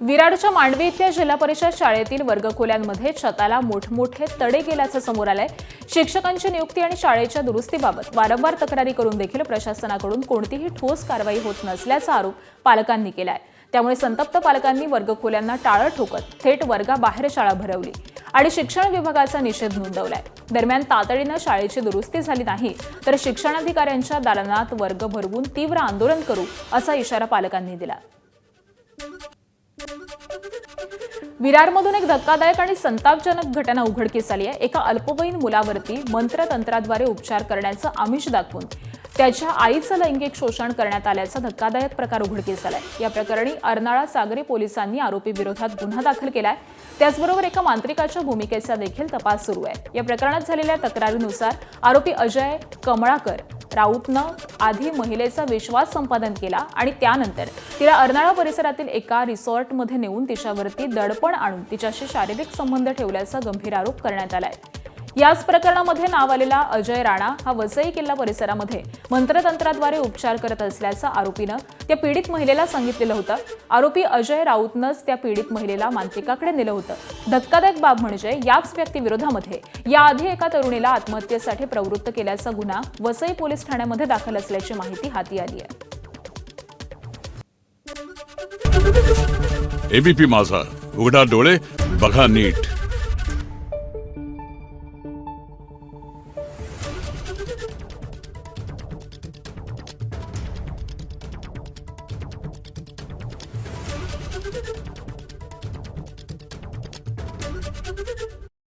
विरारच्या मांडवी इथल्या जिल्हा परिषद शाळेतील वर्गखोल्यांमध्ये छताला मोठमोठे तडे गेल्याचं समोर आलंय। शिक्षकांची नियुक्ती आणि शाळेच्या दुरुस्तीबाबत वारंवार तक्रारी करून देखील प्रशासनाकडून कोणतीही ठोस कारवाई होत नसल्याचा आरोप पालकांनी केलाय। त्यामुळे संतप्त पालकांनी वर्गखोल्यांना टाळं ठोकत थेट वर्गाबाहेर शाळा भरवली आणि शिक्षण विभागाचा निषेध नोंदवलाय। दरम्यान तातडीनं शाळेची दुरुस्ती झाली नाही तर शिक्षणाधिकाऱ्यांच्या दालनात वर्ग भरवून तीव्र आंदोलन करू असा इशारा पालकांनी दिला। विरारमधून एक धक्कादायक आणि संतापजनक घटना उघडकीस आली आहे। एका अल्पवयीन मुलावरती मंत्रतंत्राद्वारे उपचार करण्याचं आमिष दाखवून त्याच्या आईचं लैंगिक शोषण करण्यात आल्याचा धक्कादायक प्रकार उघडकीस आलाय। या प्रकरणी अर्नाळा सागरी पोलिसांनी आरोपी विरोधात गुन्हा दाखल केलाय। त्याचबरोबर एका मांत्रिकाच्या भूमिकेचा देखील तपास सुरू आहे। या प्रकरणात झालेल्या तक्रारीनुसार आरोपी अजय कमळाकर राऊतनं आधी महिलेचा विश्वास संपादन केला आणि त्यानंतर तिला अर्नाळा परिसरातील एका रिसॉर्टमध्ये नेऊन तिच्यावरती दडपण आणून तिच्याशी शारीरिक संबंध ठेवल्याचा गंभीर आरोप करण्यात आलाय। याच प्रकरणामध्ये नाव आलेला अजय राणा हा वसई किल्ला परिसरामध्ये मंत्रतंत्राद्वारे उपचार करत असल्याचं आरोपीनं त्या पीडित महिलेला सांगितलेलं होतं। आरोपी अजय राऊतनंच त्या पीडित महिलेला मांत्रिकाकडे नेलं होतं। धक्कादायक बाब म्हणजे याच व्यक्तीविरोधामध्ये याआधी एका तरुणीला आत्महत्येसाठी प्रवृत्त केल्याचा गुन्हा वसई पोलीस ठाण्यामध्ये दाखल असल्याची माहिती हाती आली आहे। एबीपी माझा, उघडा डोळे बघा नीट।